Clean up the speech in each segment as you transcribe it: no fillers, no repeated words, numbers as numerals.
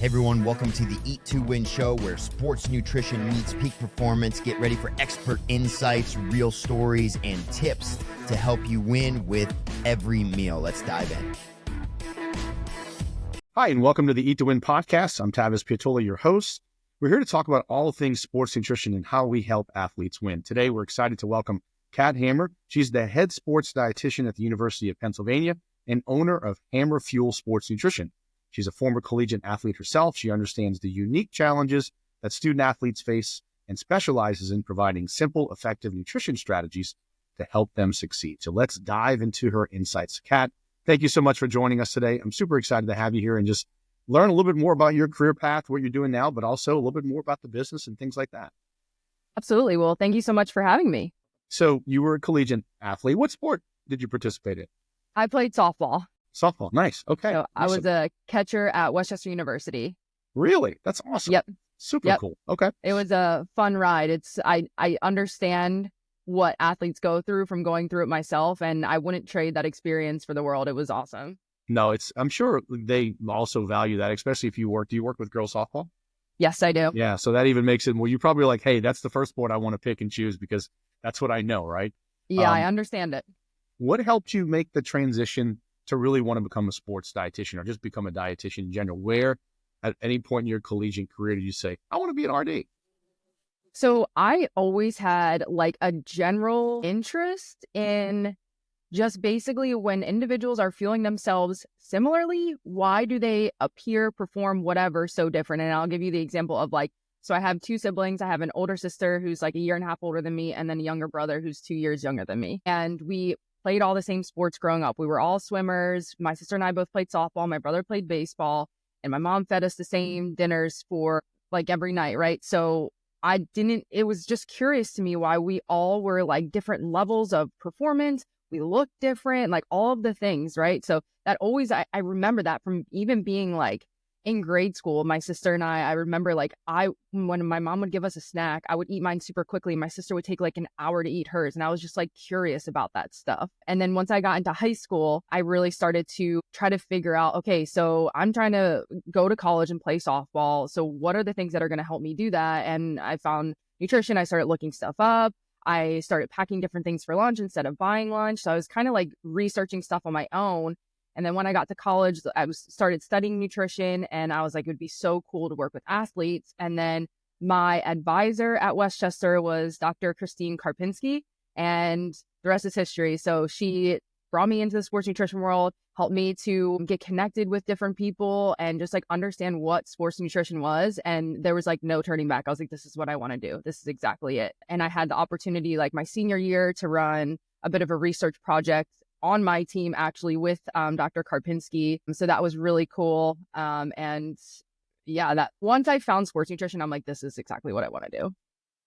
Hey everyone, welcome to the Eat to Win show where sports nutrition meets peak performance. Get ready for expert insights, real stories, and tips to help you win with every meal. Let's dive in. Hi, and welcome to the Eat to Win podcast. I'm Tavis Piatola, your host. We're here to talk about all things sports nutrition and how we help athletes win. Today, we're excited to welcome Kat Hammer. She's the Head Sports Dietitian at the University of Pennsylvania and owner of Hammer Fuel Sports Nutrition. She's a former collegiate athlete herself. She understands the unique challenges that student athletes face and specializes in providing simple, effective nutrition strategies to help them succeed. So let's dive into her insights. Kat, thank you so much for joining us today. I'm super excited to have you here and just learn a little bit more about your career path, what you're doing now, but also a little bit more about the business and things like that. Absolutely. Well, thank you so much for having me. So you were a collegiate athlete. What sport did you participate in? I played softball. Softball. Nice. Okay. So I was a catcher at Westchester University. Really? That's awesome. Yep. Super cool. Okay. It was a fun ride. I understand what athletes go through from going through it myself, and I wouldn't trade that experience for the world. It was awesome. No, I'm sure they also value that, especially if do you work with girls softball? Yes, I do. Yeah. So that even makes it, well, you're probably like, hey, that's the first sport I want to pick and choose because that's what I know, right? Yeah, I understand it. What helped you make the transition to really want to become a sports dietitian or just become a dietitian in general? Where at any point in your collegiate career did you say, I want to be an RD? So I always had like a general interest in just basically when individuals are feeling themselves similarly, why do they appear, perform, whatever, so different? And I'll give you the example of so I have two siblings. I have an older sister who's like a year and a half older than me, and then a younger brother who's 2 years younger than me. And we played all the same sports growing up. We were all swimmers. My sister and I both played softball. My brother played baseball, and my mom fed us the same dinners for like every night, right? So it was just curious to me why we all were like different levels of performance. We looked different, like all of the things, right? So that always, I remember that from even being like in grade school, my sister and I remember when my mom would give us a snack, I would eat mine super quickly. My sister would take like an hour to eat hers. And I was just like curious about that stuff. And then once I got into high school, I really started to try to figure out, okay, so I'm trying to go to college and play softball. So what are the things that are going to help me do that? And I found nutrition. I started looking stuff up. I started packing different things for lunch instead of buying lunch. So I was kind of like researching stuff on my own. And then when I got to college, started studying nutrition, and I was like, it would be so cool to work with athletes. And then my advisor at Westchester was Dr. Christine Karpinski, and the rest is history. So she brought me into the sports nutrition world, helped me to get connected with different people and just like understand what sports nutrition was. And there was like no turning back. I was like, this is what I want to do. This is exactly it. And I had the opportunity like my senior year to run a bit of a research project on my team actually with Dr. Karpinski. So that was really cool. And yeah, that once I found sports nutrition, I'm like, this is exactly what I want to do.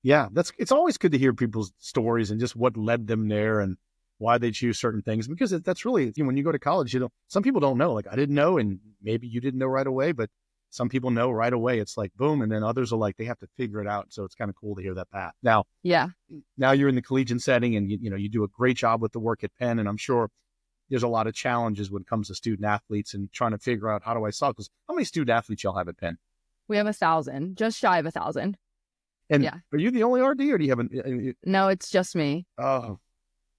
Yeah, it's always good to hear people's stories and just what led them there and why they choose certain things, because that's really, when you go to college, some people don't know, like I didn't know, and maybe you didn't know right away, but some people know right away. It's like, boom. And then others are like, they have to figure it out. So it's kind of cool to hear that path. Now you're in the collegiate setting and you do a great job with the work at Penn. And I'm sure there's a lot of challenges when it comes to student athletes and trying to figure out how do I solve this. How many student athletes y'all have at Penn? We have 1,000, just shy of 1,000. And yeah. Are you the only RD or do you have No, it's just me. Oh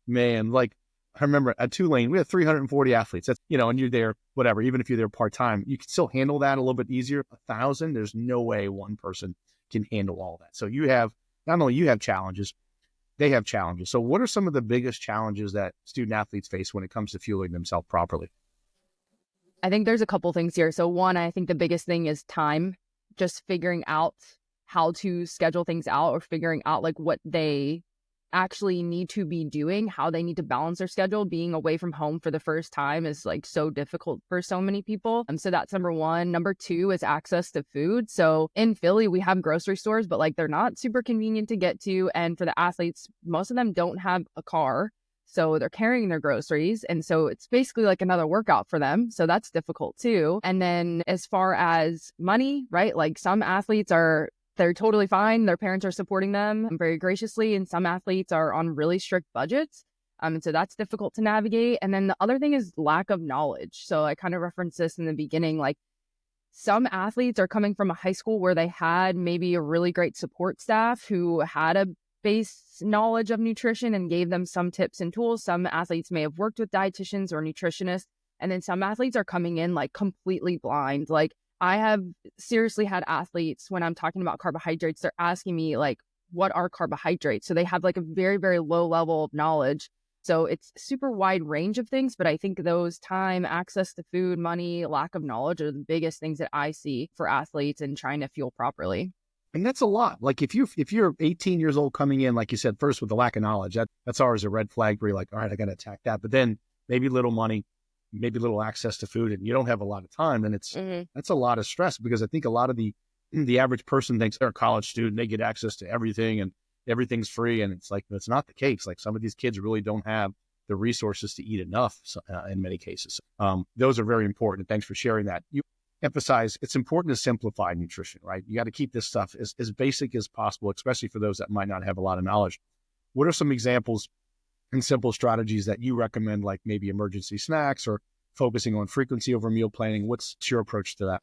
man. Like I remember at Tulane, we had 340 athletes. That's, and you're there, whatever, even if you're there part-time, you can still handle that a little bit easier. 1,000, there's no way one person can handle all that. So not only you have challenges, they have challenges. So what are some of the biggest challenges that student athletes face when it comes to fueling themselves properly? I think there's a couple things here. So one, I think the biggest thing is time, just figuring out how to schedule things out or figuring out like what they actually need to be doing, how they need to balance their schedule. Being away from home for the first time is like so difficult for so many people. So that's number one. Number two is access to food. So in Philly, we have grocery stores, but like they're not super convenient to get to. And for the athletes, most of them don't have a car. So they're carrying their groceries. And so it's basically like another workout for them. So that's difficult too. And then as far as money, right? Like some athletes they're totally fine. Their parents are supporting them very graciously. And some athletes are on really strict budgets. And so that's difficult to navigate. And then the other thing is lack of knowledge. So I kind of referenced this in the beginning, like some athletes are coming from a high school where they had maybe a really great support staff who had a base knowledge of nutrition and gave them some tips and tools. Some athletes may have worked with dietitians or nutritionists. And then some athletes are coming in like completely blind. Like I have seriously had athletes, when I'm talking about carbohydrates, they're asking me like, what are carbohydrates? So they have like a very, very low level of knowledge. So it's super wide range of things, but I think those time, access to food, money, lack of knowledge are the biggest things that I see for athletes and trying to fuel properly. And that's a lot. Like if you're 18 years old coming in, like you said, first with the lack of knowledge, that's always a red flag where you're like, all right, I got to attack that. But then maybe little money, maybe little access to food, and you don't have a lot of time, then that's a lot of stress, because I think a lot of the average person thinks they're a college student, they get access to everything and everything's free. And it's like, that's not the case. Like some of these kids really don't have the resources to eat enough in many cases. Those are very important. Thanks for sharing that. You emphasize it's important to simplify nutrition, right? You got to keep this stuff as basic as possible, especially for those that might not have a lot of knowledge. What are some examples and simple strategies that you recommend, like maybe emergency snacks or focusing on frequency over meal planning? What's your approach to that?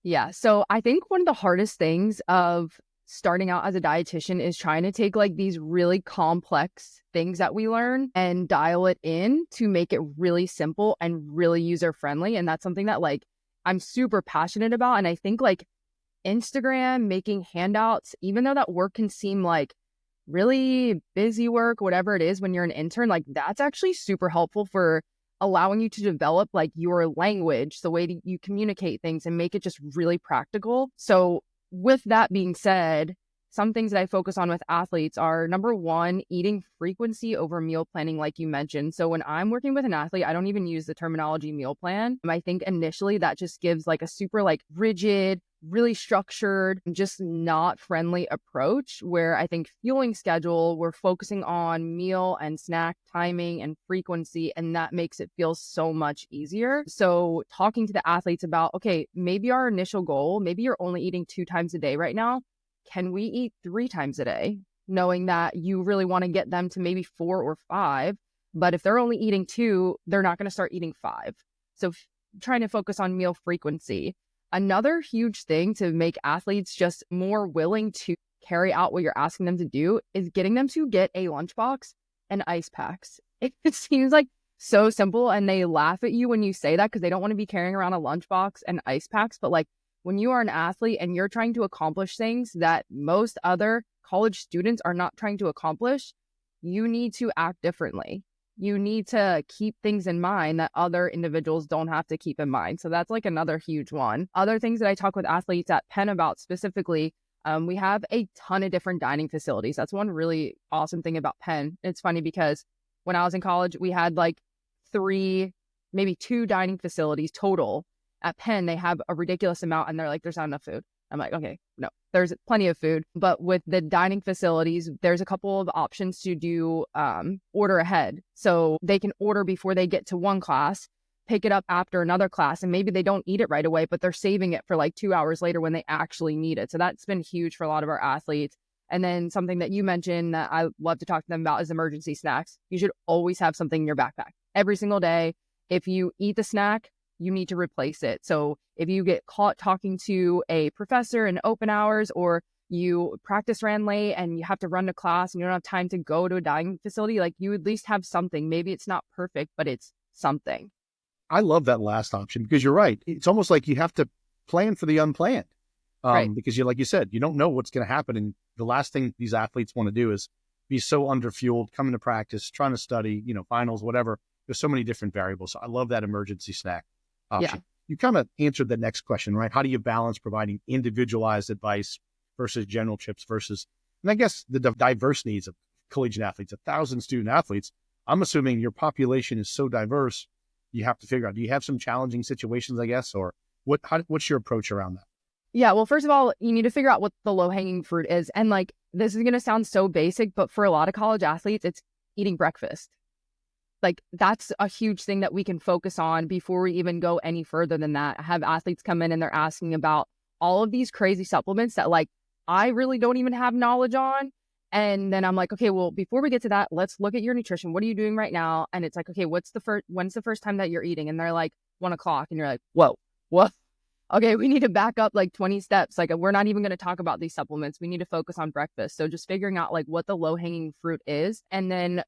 Yeah. So I think one of the hardest things of starting out as a dietitian is trying to take like these really complex things that we learn and dial it in to make it really simple and really user friendly. And that's something that like I'm super passionate about. And I think like Instagram, making handouts, even though that work can seem like really busy work, whatever it is, when you're an intern, like that's actually super helpful for allowing you to develop like your language, the way you communicate things, and make it just really practical. So with that being said, some things that I focus on with athletes are, number one, eating frequency over meal planning, like you mentioned. So when I'm working with an athlete, I don't even use the terminology meal plan. I think initially that just gives like a super like rigid, really structured, just not friendly approach, where I think fueling schedule, we're focusing on meal and snack timing and frequency, and that makes it feel so much easier. So talking to the athletes about, okay, maybe our initial goal, maybe you're only eating 2 times a day right now. Can we eat 3 times a day? Knowing that you really want to get them to maybe 4 or 5, but if they're only eating 2, they're not going to start eating 5. So trying to focus on meal frequency. Another huge thing to make athletes just more willing to carry out what you're asking them to do is getting them to get a lunchbox and ice packs. It seems like so simple, and they laugh at you when you say that because they don't want to be carrying around a lunchbox and ice packs. But like when you are an athlete and you're trying to accomplish things that most other college students are not trying to accomplish, you need to act differently. You need to keep things in mind that other individuals don't have to keep in mind. So that's like another huge one. Other things that I talk with athletes at Penn about specifically, we have a ton of different dining facilities. That's one really awesome thing about Penn. It's funny because when I was in college, we had like 3, maybe 2 dining facilities total. At Penn, they have a ridiculous amount, and they're like, there's not enough food. I'm like, okay, no, there's plenty of food. But with the dining facilities, there's a couple of options to do order ahead. So they can order before they get to one class, pick it up after another class, and maybe they don't eat it right away, but they're saving it for like 2 hours later when they actually need it. So that's been huge for a lot of our athletes. And then something that you mentioned that I love to talk to them about is emergency snacks. You should always have something in your backpack every single day. If you eat the snack, you need to replace it. So if you get caught talking to a professor in open hours, or you practice ran late and you have to run to class and you don't have time to go to a dining facility, like you at least have something. Maybe it's not perfect, but it's something. I love that last option, because you're right. It's almost like you have to plan for the unplanned, Right. because like you said, you don't know what's going to happen. And the last thing these athletes want to do is be so underfueled, coming to practice, trying to study, finals, whatever. There's so many different variables. So I love that emergency snack option. Yeah. You kind of answered the next question, right? How do you balance providing individualized advice versus general tips versus, and I guess the diverse needs of collegiate athletes, 1,000 student athletes? I'm assuming your population is so diverse, you have to figure out, do you have some challenging situations, I guess, or what's your approach around that? Yeah, well, first of all, you need to figure out what the low-hanging fruit is. And like, this is going to sound so basic, but for a lot of college athletes, it's eating breakfast. Like, that's a huge thing that we can focus on before we even go any further than that. I have athletes come in and they're asking about all of these crazy supplements that like, I really don't even have knowledge on. And then I'm like, okay, well, before we get to that, let's look at your nutrition. What are you doing right now? And it's like, okay, when's the first time that you're eating? And they're like, 1 o'clock. And you're like, whoa, what? okay, we need to back up like 20 steps. Like we're not even going to talk about these supplements. We need to focus on breakfast. So just figuring out like what the low hanging fruit is. And then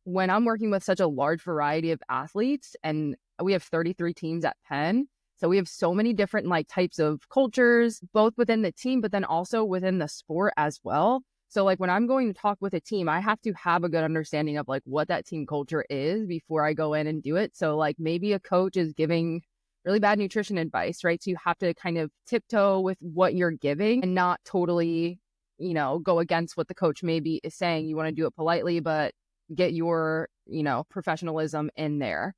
when I'm working with such a large variety of athletes, and we have 33 teams at Penn, so we have so many different like types of cultures, both within the team, but then also within the sport as well. So like when I'm going to talk with a team, I have to have a good understanding of like what that team culture is before I go in and do it. So like maybe a coach is giving really bad nutrition advice, right? So you have to kind of tiptoe with what you're giving and not totally, go against what the coach maybe is saying. You want to do it politely, but get your, professionalism in there.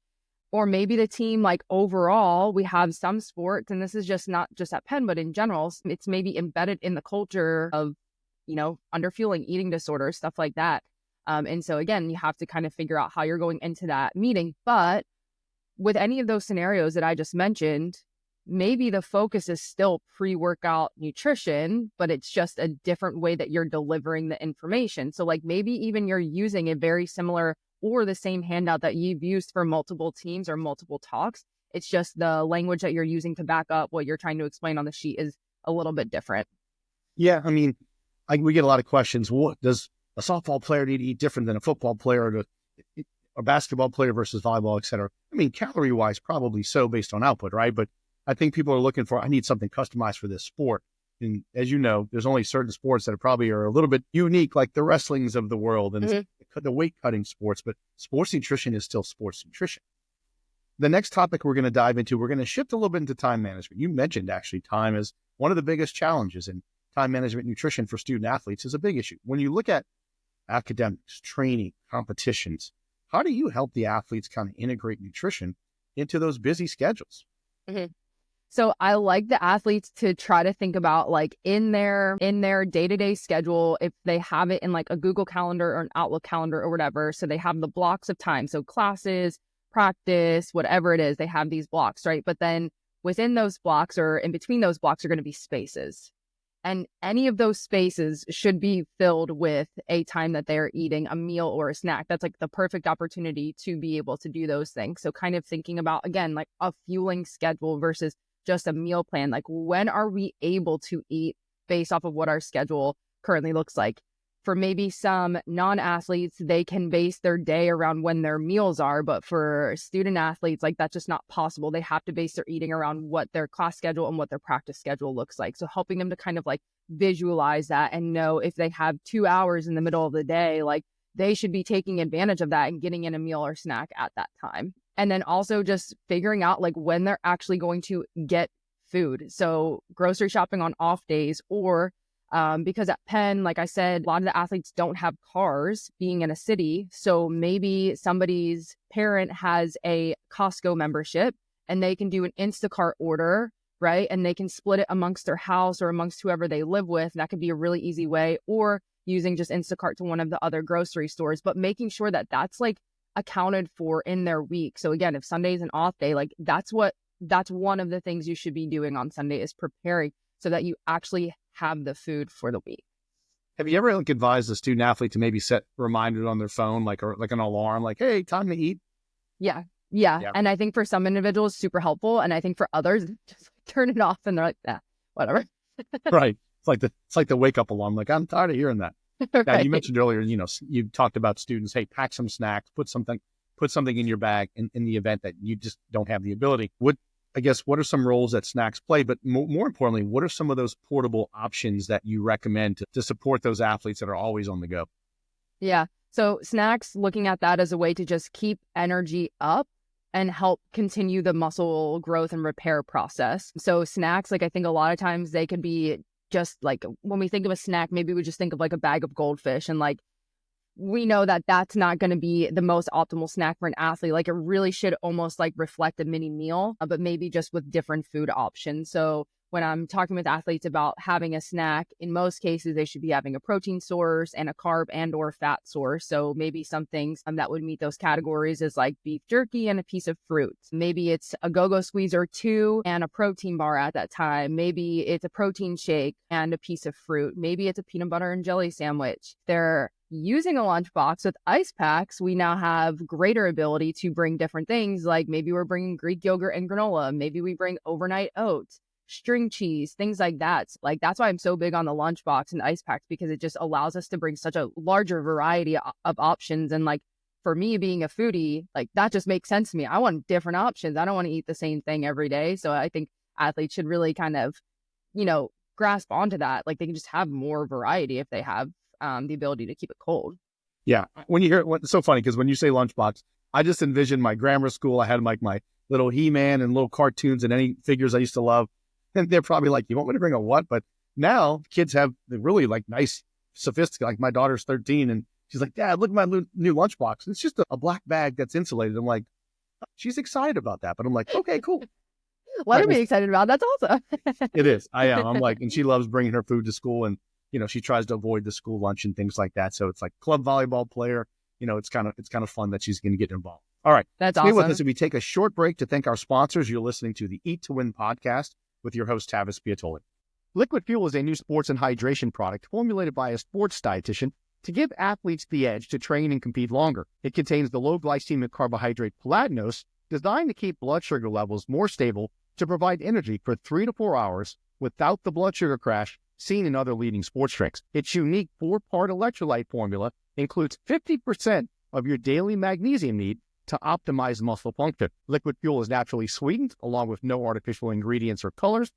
Or maybe the team, like overall, we have some sports, and this is just not just at Penn, but in general, it's maybe embedded in the culture of, underfueling, eating disorders, stuff like that. And so again, you have to kind of figure out how you're going into that meeting. But with any of those scenarios that I just mentioned, maybe the focus is still pre-workout nutrition, but it's just a different way that you're delivering the information. So like maybe even you're using a very similar or the same handout that you've used for multiple teams or multiple talks. It's just the language that you're using to back up what you're trying to explain on the sheet is a little bit different. Yeah, I mean, we get a lot of questions. What does a softball player need to eat different than a football player, or a basketball player versus volleyball, et cetera? I mean, calorie-wise, probably so based on output, right? But I think people are looking for, I need something customized for this sport. And as you know, there's only certain sports that probably are a little bit unique, like the wrestlings of the world and the weight cutting sports, but sports nutrition is still sports nutrition. The next topic we're going to dive into, we're going to shift a little bit into time management. You mentioned actually time is one of the biggest challenges, and time management nutrition for student athletes is a big issue. When you look at academics, training, competitions, how do you help the athletes kind of integrate nutrition into those busy schedules? So I like the athletes to try to think about like in their day-to-day schedule, if they have it in like a Google Calendar or an Outlook calendar or whatever. So they have the blocks of time. So classes, practice, whatever it is, they have these blocks, right? But then within those blocks or in between those blocks are going to be spaces. And any of those spaces should be filled with a time that they're eating a meal or a snack. That's like the perfect opportunity to be able to do those things. So kind of thinking about, again, like a fueling schedule versus just a meal plan. Like when are we able to eat based off of what our schedule currently looks like? For maybe some non-athletes, they can base their day around when their meals are. But for student athletes, like that's just not possible. They have to base their eating around what their class schedule and what their practice schedule looks like. So helping them to kind of like visualize that and know if they have 2 hours in the middle of the day, like they should be taking advantage of that and getting in a meal or snack at that time. And then also just figuring out like when they're actually going to get food. So grocery shopping on off days, or because at Penn, like I said, a lot of the athletes don't have cars being in a city. So maybe somebody's parent has a Costco membership and they can do an Instacart order, right? And they can split it amongst their house or amongst whoever they live with. That could be a really easy way, or using just Instacart to one of the other grocery stores, but making sure that that's like accounted for in their week. So again, if Sunday's an off day, like that's one of the things you should be doing on Sunday is preparing so that you actually have the food for the week. Have you ever advised a student athlete to maybe set reminders on their phone, or like an alarm, like, hey, time to eat? Yeah. And I think for some individuals, super helpful. And I think for others, just turn it off and they're like, whatever. Right. It's like the wake up alarm. Like, I'm tired of hearing that. Right. Now, you mentioned earlier, you talked about students, hey, pack some snacks, put something in your bag in the event that you just don't have the ability. What are some roles that snacks play? But more importantly, what are some of those portable options that you recommend to support those athletes that are always on the go? Yeah. So snacks, looking at that as a way to just keep energy up and help continue the muscle growth and repair process. So snacks, like I think a lot of times they could be just like, when we think of a snack, maybe we just think of like a bag of goldfish, and like we know that that's not going to be the most optimal snack for an athlete. Like it really should almost like reflect a mini meal, but maybe just with different food options. So when I'm talking with athletes about having a snack, in most cases, they should be having a protein source and a carb and or fat source. So maybe some things that would meet those categories is like beef jerky and a piece of fruit. Maybe it's a go-go squeeze or two and a protein bar at that time. Maybe it's a protein shake and a piece of fruit. Maybe it's a peanut butter and jelly sandwich. They're using a lunchbox with ice packs. We now have greater ability to bring different things. Like maybe we're bringing Greek yogurt and granola. Maybe we bring overnight oats. string cheese, things like that. Like, that's why I'm so big on the lunchbox and ice packs, because it just allows us to bring such a larger variety of options. And like, for me being a foodie, like that just makes sense to me. I want different options. I don't want to eat the same thing every day. So I think athletes should really kind of, grasp onto that. Like, they can just have more variety if they have the ability to keep it cold. Yeah. When you hear it, it's so funny because when you say lunchbox, I just envisioned my grammar school. I had like my little He-Man and little cartoons and any figures I used to love. And they're probably like, you want me to bring a what? But now kids have really like nice, sophisticated, like my daughter's 13 and she's like, Dad, look at my new lunchbox. It's just a black bag that's insulated. I'm like, she's excited about that. But I'm like, okay, cool. Let her be excited about it. That's awesome. It is. I am. I'm like, and she loves bringing her food to school and, she tries to avoid the school lunch and things like that. So it's like club volleyball player, it's kind of fun that she's going to get involved. All right. That's Stay awesome. with us as we take a short break to thank our sponsors. You're listening to the Eat to Win podcast with your host, Tavis Piatoli. Liquid Fuel is a new sports and hydration product formulated by a sports dietitian to give athletes the edge to train and compete longer. It contains the low glycemic carbohydrate platinose, designed to keep blood sugar levels more stable to provide energy for 3 to 4 hours without the blood sugar crash seen in other leading sports drinks. Its unique 4-part electrolyte formula includes 50% of your daily magnesium need to optimize muscle function. Liquid Fuel is naturally sweetened, along with no artificial ingredients or colors.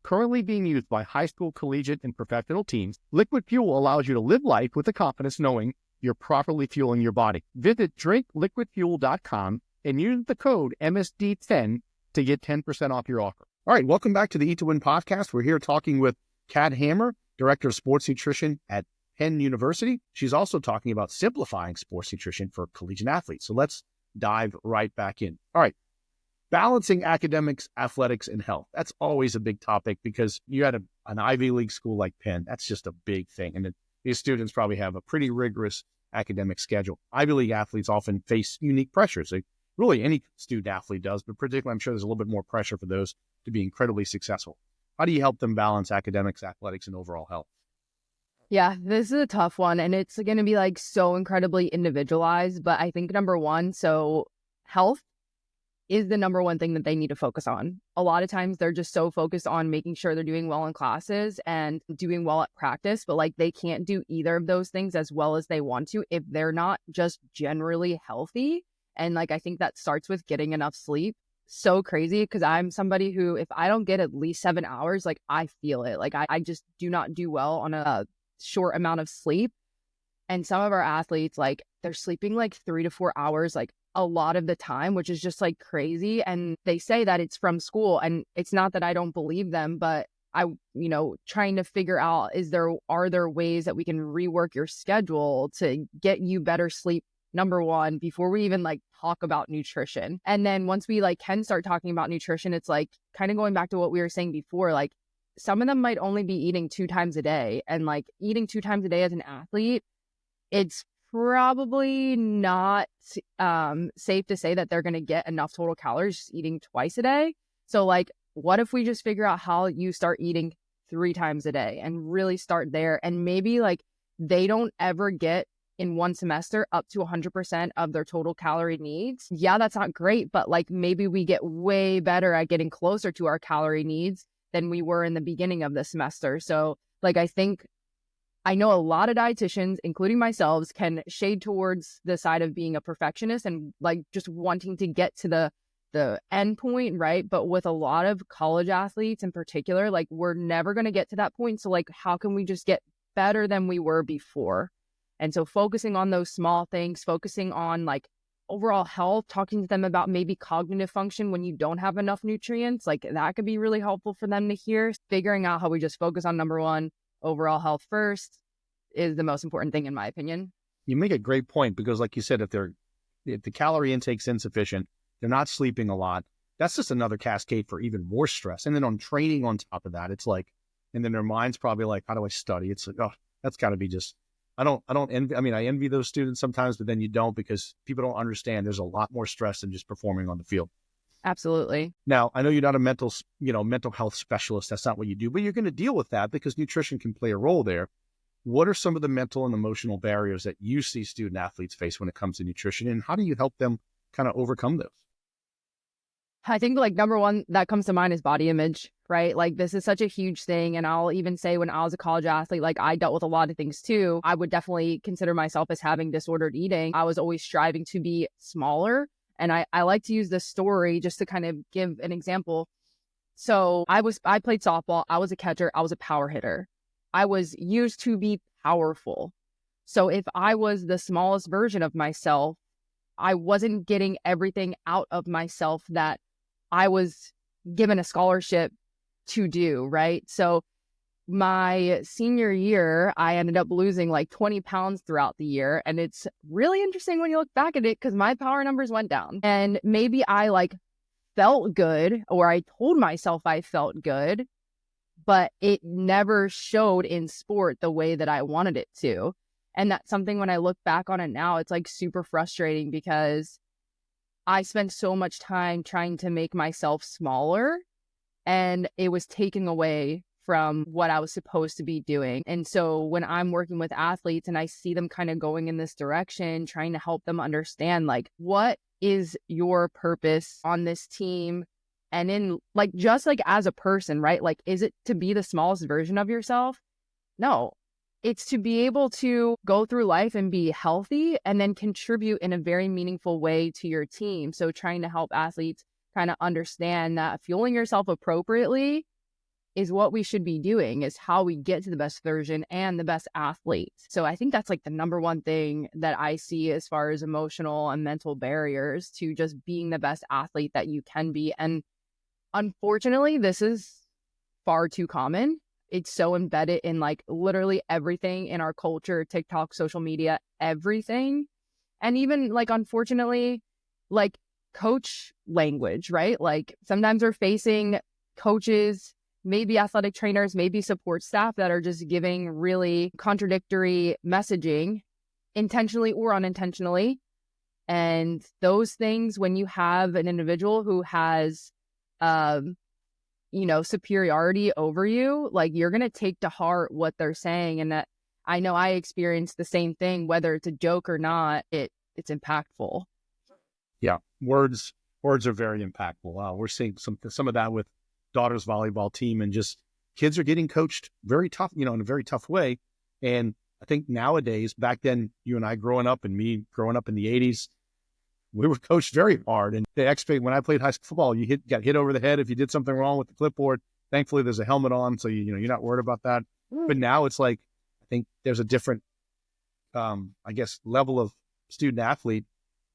Currently being used by high school, collegiate, and professional teams, Liquid Fuel allows you to live life with the confidence knowing you're properly fueling your body. Visit drinkliquidfuel.com and use the code MSD10 to get 10% off your offer. All right, welcome back to the Eat to Win podcast. We're here talking with Kat Hammer, Director of Sports Nutrition at Penn University. She's also talking about simplifying sports nutrition for collegiate athletes. So let's dive right back in. All right. Balancing academics, athletics, and health. That's always a big topic because you had an Ivy League school like Penn. That's just a big thing. And these students probably have a pretty rigorous academic schedule. Ivy League athletes often face unique pressures. Really, any student athlete does, but particularly I'm sure there's a little bit more pressure for those to be incredibly successful. How do you help them balance academics, athletics, and overall health? Yeah, this is a tough one, and it's going to be like so incredibly individualized. But I think number one, so health is the number one thing that they need to focus on. A lot of times they're just so focused on making sure they're doing well in classes and doing well at practice, but like they can't do either of those things as well as they want to if they're not just generally healthy. And like, I think that starts with getting enough sleep. So crazy, because I'm somebody who, if I don't get at least 7 hours, like I feel it. Like I just do not do well on a short amount of sleep. And some of our athletes, like they're sleeping like 3 to 4 hours, like a lot of the time, which is just like crazy. And they say that it's from school, and it's not that I don't believe them, but trying to figure out, are there ways that we can rework your schedule to get you better sleep, number one, before we even like talk about nutrition. And then once we like can start talking about nutrition, it's like kind of going back to what we were saying before, like some of them might only be eating 2 times a day, and like eating 2 times a day as an athlete, it's probably not safe to say that they're going to get enough total calories just eating twice a day. So like, what if we just figure out how you start eating 3 times a day and really start there? And maybe like they don't ever get in one semester up to 100% of their total calorie needs. Yeah, that's not great, but like maybe we get way better at getting closer to our calorie needs than we were in the beginning of the semester. So like, I know a lot of dietitians, including myself, can shade towards the side of being a perfectionist and like just wanting to get to the end point, right? But with a lot of college athletes in particular, like we're never going to get to that point. So like, how can we just get better than we were before? And so focusing on those small things, focusing on like overall health, talking to them about maybe cognitive function when you don't have enough nutrients, like that could be really helpful for them to hear. Figuring out how we just focus on number one, overall health first, is the most important thing in my opinion. You make a great point because like you said, if the calorie intake's insufficient, they're not sleeping a lot, that's just another cascade for even more stress. And then on training on top of that, it's like, and then their mind's probably like, how do I study? It's like, oh, that's got to be just, I don't envy, I envy those students sometimes, but then you don't, because people don't understand there's a lot more stress than just performing on the field. Absolutely. Now, I know you're not a mental health specialist. That's not what you do, but you're going to deal with that because nutrition can play a role there. What are some of the mental and emotional barriers that you see student athletes face when it comes to nutrition, and how do you help them kind of overcome those? I think like number one that comes to mind is body image, right? Like this is such a huge thing. And I'll even say when I was a college athlete, like I dealt with a lot of things too. I would definitely consider myself as having disordered eating. I was always striving to be smaller. And I like to use this story just to kind of give an example. So I played softball. I was a catcher. I was a power hitter. I was used to be powerful. So if I was the smallest version of myself, I wasn't getting everything out of myself that I was given a scholarship to do, right? So my senior year, I ended up losing like 20 pounds throughout the year. And it's really interesting when you look back at it because my power numbers went down. And maybe I like felt good, or I told myself I felt good, but it never showed in sport the way that I wanted it to. And that's something when I look back on it now, it's like super frustrating because I spent so much time trying to make myself smaller and it was taking away from what I was supposed to be doing. And so when I'm working with athletes and I see them kind of going in this direction, trying to help them understand like, what is your purpose on this team? And in like, just like as a person, right? Like, is it to be the smallest version of yourself? No, it's to be able to go through life and be healthy and then contribute in a very meaningful way to your team. So trying to help athletes kind of understand that fueling yourself appropriately is what we should be doing, is how we get to the best version and the best athlete. So I think that's like the number one thing that I see as far as emotional and mental barriers to just being the best athlete that you can be. And unfortunately, this is far too common. It's so embedded in like literally everything in our culture, TikTok, social media, everything. And even like, unfortunately, like coach language, right? Like sometimes we're facing coaches, maybe athletic trainers, maybe support staff that are just giving really contradictory messaging, intentionally or unintentionally. And those things, when you have an individual who has, superiority over you, like you're going to take to heart what they're saying. And that I know I experienced the same thing, whether it's a joke or not, it's impactful. Yeah. Words are very impactful. We're seeing some of that with daughter's volleyball team, and just kids are getting coached very tough, in a very tough way. And I think nowadays, back then, you and I growing up and me growing up in the 80s, we were coached very hard. And when I played high school football, you got hit over the head if you did something wrong with the clipboard. Thankfully, there's a helmet on, so you're not worried about that. But now it's like, I think there's a different, level of student athlete,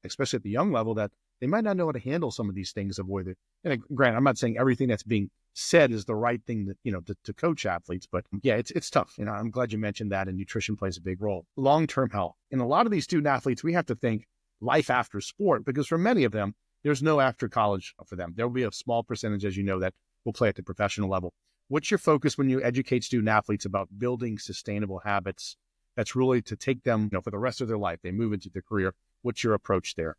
especially at the young level, that they might not know how to handle some of these things. And granted, I'm not saying everything that's being said is the right thing that, to coach athletes, but yeah, it's tough. I'm glad you mentioned that, and nutrition plays a big role. Long-term health. In a lot of these student athletes, we have to think life after sport, because for many of them, there's no after college for them. There'll be a small percentage, as you know, that will play at the professional level. What's your focus when you educate student athletes about building sustainable habits that's really to take them, for the rest of their life? They move into their career. What's your approach there?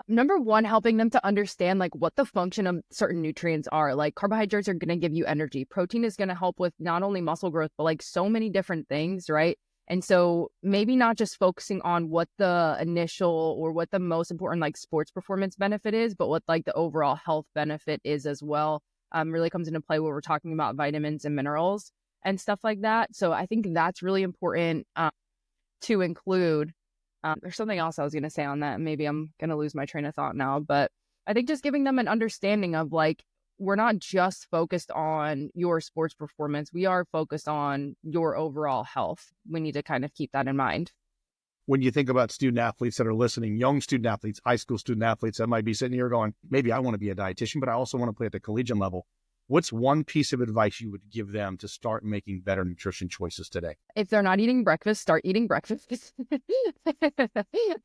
Number one, helping them to understand like what the function of certain nutrients are. Like carbohydrates are going to give you energy. Protein is going to help with not only muscle growth, but like so many different things, right? And so maybe not just focusing on what the initial or what the most important like sports performance benefit is, but what like the overall health benefit is as well. Really comes into play when we're talking about vitamins and minerals and stuff like that. So I think that's really important to include. There's something else I was going to say on that. Maybe I'm going to lose my train of thought now, but I think just giving them an understanding of like, we're not just focused on your sports performance. We are focused on your overall health. We need to kind of keep that in mind. When you think about student athletes that are listening, young student athletes, high school student athletes that might be sitting here going, maybe I want to be a dietitian, but I also want to play at the collegiate level. What's one piece of advice you would give them to start making better nutrition choices today? If they're not eating breakfast, start eating breakfast.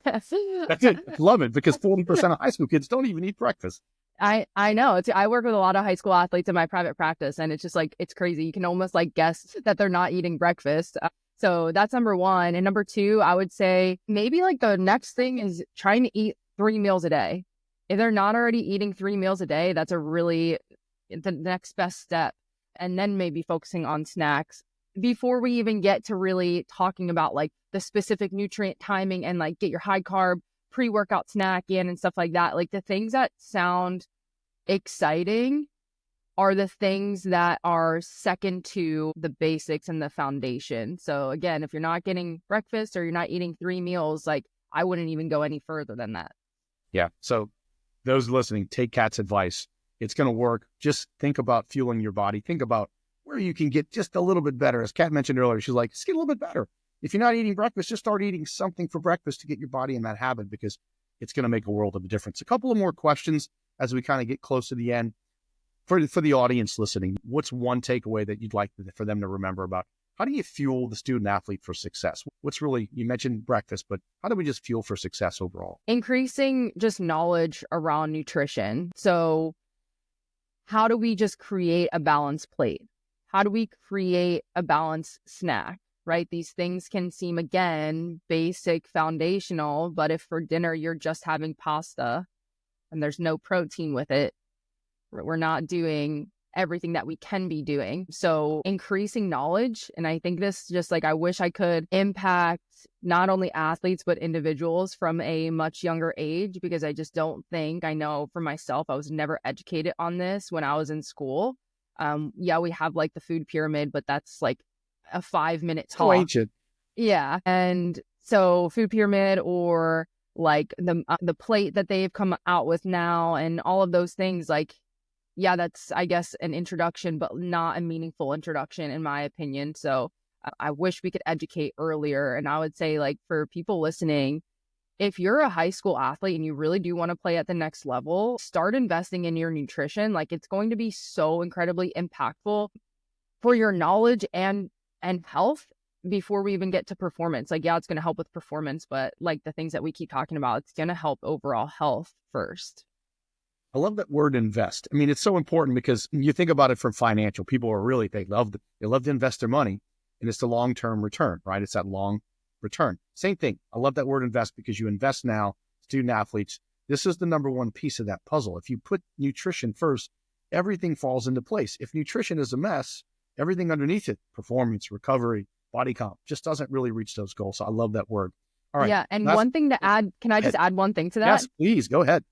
That's it. Love it, because 40% of high school kids don't even eat breakfast. I know. I work with a lot of high school athletes in my private practice, and it's just like, it's crazy. You can almost like guess that they're not eating breakfast. So that's number one. And number two, I would say maybe like the next thing is trying to eat 3 meals a day. If they're not already eating 3 meals a day, that's the next best step. And then maybe focusing on snacks before we even get to really talking about like the specific nutrient timing and like get your high carb pre-workout snack in and stuff like that. Like the things that sound exciting are the things that are second to the basics and the foundation. So again, if you're not getting breakfast or you're not eating 3 meals, like I wouldn't even go any further than that. Yeah. So those listening, take Kat's advice. It's going to work. Just think about fueling your body. Think about where you can get just a little bit better. As Kat mentioned earlier, she's like, just get a little bit better. If you're not eating breakfast, just start eating something for breakfast to get your body in that habit, because it's going to make a world of a difference. A couple of more questions as we kind of get close to the end. For the audience listening, what's one takeaway that you'd like for them to remember about how do you fuel the student athlete for success? What's really, you mentioned breakfast, but how do we just fuel for success overall? Increasing just knowledge around nutrition. So how do we just create a balanced plate? How do we create a balanced snack, right? These things can seem, again, basic, foundational, but if for dinner you're just having pasta and there's no protein with it, we're not doing everything that we can be doing. So increasing knowledge. And I think this just like, I wish I could impact not only athletes, but individuals from a much younger age, because I just don't think, I know for myself, I was never educated on this when I was in school. Yeah, we have like the food pyramid, but that's like a 5-minute talk. So ancient. Yeah. And so food pyramid, or like the plate that they've come out with now, and all of those things, like, yeah, that's, I guess, an introduction, but not a meaningful introduction, in my opinion. So I wish we could educate earlier. And I would say, like, for people listening, if you're a high school athlete and you really do want to play at the next level, start investing in your nutrition. Like, it's going to be so incredibly impactful for your knowledge and health before we even get to performance. Like, yeah, it's going to help with performance, but like the things that we keep talking about, it's going to help overall health first. I love that word invest. I mean, it's so important because you think about it from financial. People are really, they love to invest their money, and it's the long-term return, right? It's that long return. Same thing. I love that word invest, because you invest now, student athletes. This is the number one piece of that puzzle. If you put nutrition first, everything falls into place. If nutrition is a mess, everything underneath it, performance, recovery, body comp, just doesn't really reach those goals. So I love that word. All right. Yeah. And one thing to add, can I just add one thing to that? Yes, please. Go ahead.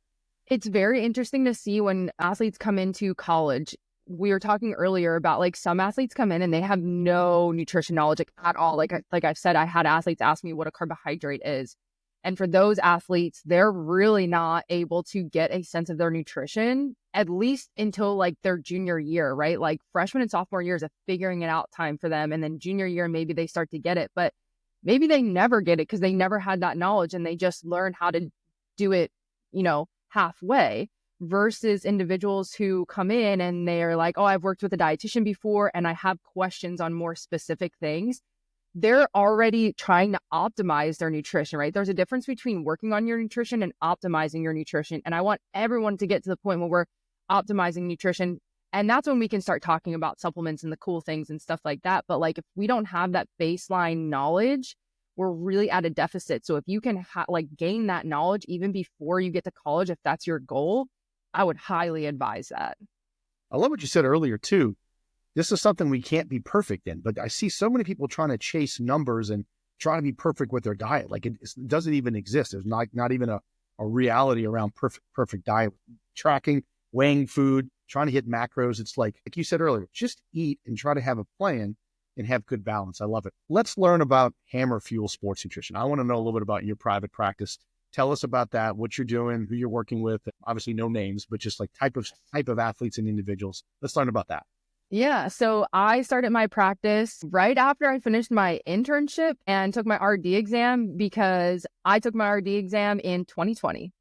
It's very interesting to see when athletes come into college. We were talking earlier about like some athletes come in and they have no nutrition knowledge at all. Like I've said, I had athletes ask me what a carbohydrate is. And for those athletes, they're really not able to get a sense of their nutrition, at least until like their junior year, right? Like freshman and sophomore year is a figuring it out time for them. And then junior year, maybe they start to get it, but maybe they never get it because they never had that knowledge and they just learn how to do it, halfway, versus individuals who come in and they're like, oh, I've worked with a dietitian before and I have questions on more specific things. They're already trying to optimize their nutrition, right? There's a difference between working on your nutrition and optimizing your nutrition. And I want everyone to get to the point where we're optimizing nutrition. And that's when we can start talking about supplements and the cool things and stuff like that. But like, if we don't have that baseline knowledge, we're really at a deficit. So if you can gain that knowledge even before you get to college, if that's your goal, I would highly advise that. I love what you said earlier too. This is something we can't be perfect in, but I see so many people trying to chase numbers and trying to be perfect with their diet. Like it doesn't even exist. There's not even a reality around perfect diet. Tracking, weighing food, trying to hit macros. It's like you said earlier, just eat and try to have a plan and have good balance. I love it. Let's learn about Hammer Fuel Sports Nutrition. I want to know a little bit about your private practice. Tell us about that, what you're doing, who you're working with. Obviously no names, but just like type of athletes and individuals. Let's learn about that. Yeah. So I started my practice right after I finished my internship and took my RD exam, because I took my RD exam in 2020.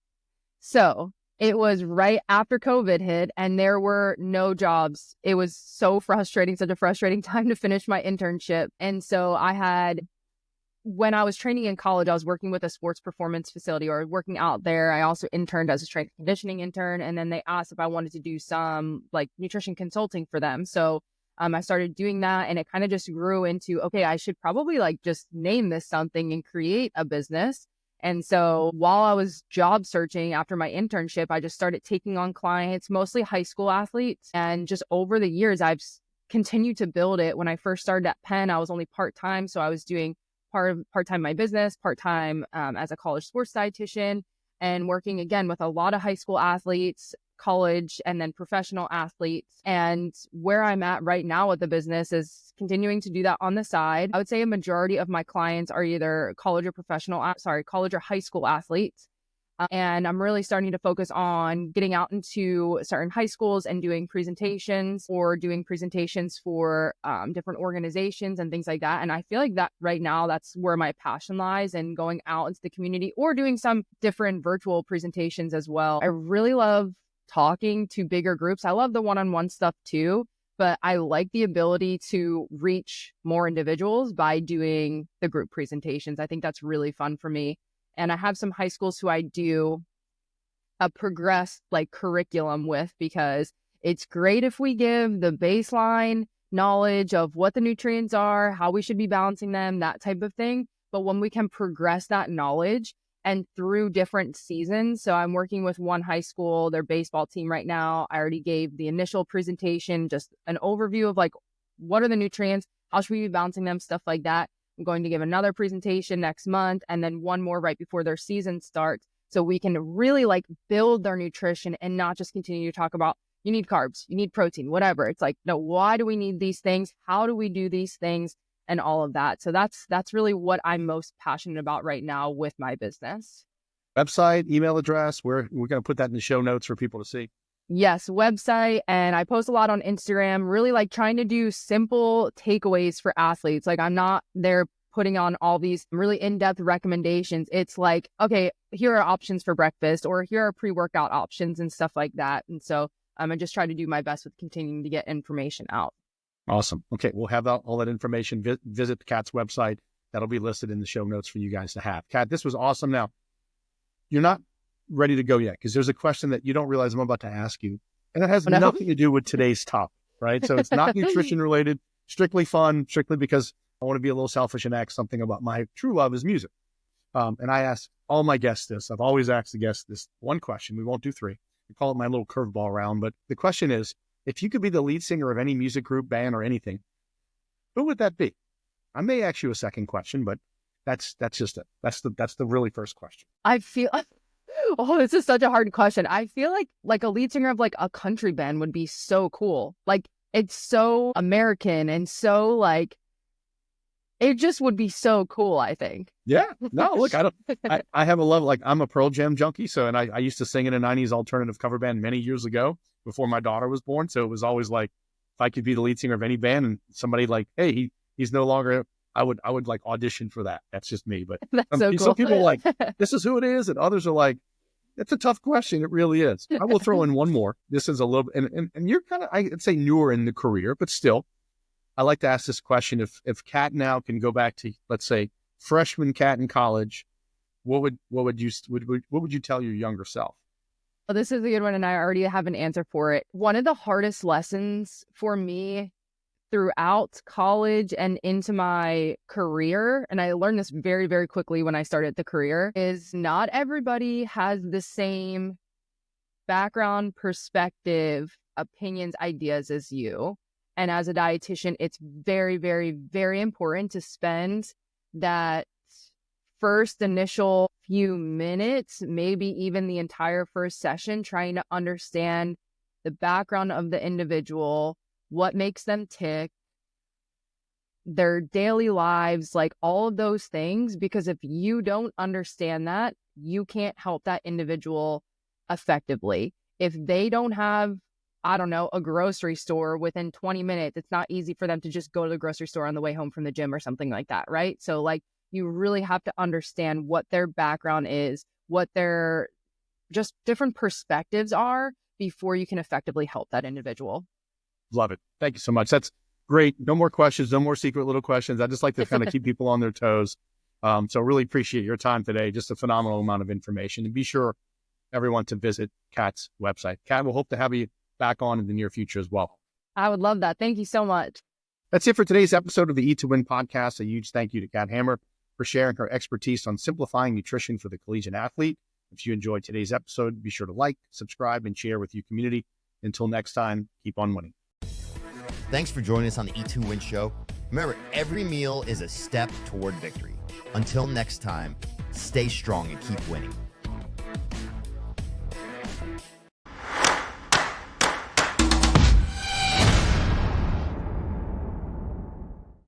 So it was right after COVID hit and there were no jobs. It was so frustrating, such a frustrating time to finish my internship. And so when I was training in college, I was working with a sports performance facility or working out there. I also interned as a strength and conditioning intern. And then they asked if I wanted to do some like nutrition consulting for them. So I started doing that, and it kind of just grew into, okay, I should probably like just name this something and create a business. And so while I was job searching after my internship, I just started taking on clients, mostly high school athletes. And just over the years, I've continued to build it. When I first started at Penn, I was only part-time. So I was doing part-time my business, part-time as a college sports dietitian, and working again with a lot of high school athletes, college and then professional athletes. And where I'm at right now with the business is continuing to do that on the side. I would say a majority of my clients are either college or high school athletes. And I'm really starting to focus on getting out into certain high schools and doing presentations for different organizations and things like that. And I feel like that right now, that's where my passion lies, and going out into the community or doing some different virtual presentations as well. I really love talking to bigger groups. I love the one-on-one stuff too, but I like the ability to reach more individuals by doing the group presentations. I think that's really fun for me. And I have some high schools who I do a progressed curriculum with, because it's great if we give the baseline knowledge of what the nutrients are, how we should be balancing them, that type of thing. But when we can progress that knowledge and through different seasons. So I'm working with one high school, their baseball team right now. I already gave the initial presentation, just an overview of what are the nutrients, how should we be balancing them, stuff like that. I'm going to give another presentation next month, and then one more right before their season starts, so we can really build their nutrition and not just continue to talk about you need carbs, you need protein, whatever. It's no, why do we need these things? How do we do these things? And all of that. So that's really what I'm most passionate about right now with my business. Website, email address, we're going to put that in the show notes for people to see. Yes, website. And I post a lot on Instagram, really trying to do simple takeaways for athletes. I'm not there putting on all these really in-depth recommendations. It's okay, here are options for breakfast, or here are pre-workout options and stuff like that. And so I just try to do my best with continuing to get information out. Awesome. Okay, we'll have all that information. Visit Kat's website. That'll be listed in the show notes for you guys to have. Kat, this was awesome. Now, you're not ready to go yet, because there's a question that you don't realize I'm about to ask you, and it has nothing to do with today's topic, right? So it's not nutrition related, strictly fun, strictly because I want to be a little selfish and ask something about my true love is music. And I ask all my guests this. I've always asked the guests this one question. We won't do three. We call it my little curveball round. But the question is, if you could be the lead singer of any music group, band, or anything, who would that be? I may ask you a second question, but that's just it. That's the really first question. I feel... Oh, this is such a hard question. I feel like a lead singer of a country band would be so cool. It's so American and so it just would be so cool, I think. Yeah. No, look, I have a love, I'm a Pearl Jam junkie. So, and I used to sing in a 90s alternative cover band many years ago before my daughter was born. So it was always if I could be the lead singer of any band and somebody hey, he's no longer, I would audition for that. That's just me. But that's so cool. Some people are this is who it is. And others are it's a tough question. It really is. I will throw in one more. This is a little, and you're kind of, I'd say newer in the career, but still, I like to ask this question. If Kat now can go back to, let's say, freshman Kat in college, what would you tell your younger self? Well, this is a good one, and I already have an answer for it. One of the hardest lessons for me throughout college and into my career, and I learned this very, very quickly when I started the career, is not everybody has the same background, perspective, opinions, ideas as you. And as a dietitian, it's very, very, very important to spend that first initial few minutes, maybe even the entire first session, trying to understand the background of the individual, what makes them tick, their daily lives, all of those things. Because if you don't understand that, you can't help that individual effectively. If they don't have, a grocery store within 20 minutes, it's not easy for them to just go to the grocery store on the way home from the gym or something like that, right? So you really have to understand what their background is, what their just different perspectives are before you can effectively help that individual. Love it. Thank you so much. That's great. No more questions, no more secret little questions. I just like to kind of keep people on their toes. So really appreciate your time today. Just a phenomenal amount of information. And be sure, everyone, to visit Kat's website. Kat, we'll hope to have you back on in the near future as well. I would love that. Thank you so much. That's it for today's episode of the Eat to Win podcast. A huge thank you to Kat Hammer for sharing her expertise on simplifying nutrition for the collegiate athlete. If you enjoyed today's episode, be sure to like, subscribe, and share with your community. Until next time, keep on winning. Thanks for joining us on the Eat to Win show. Remember, every meal is a step toward victory. Until next time, stay strong and keep winning.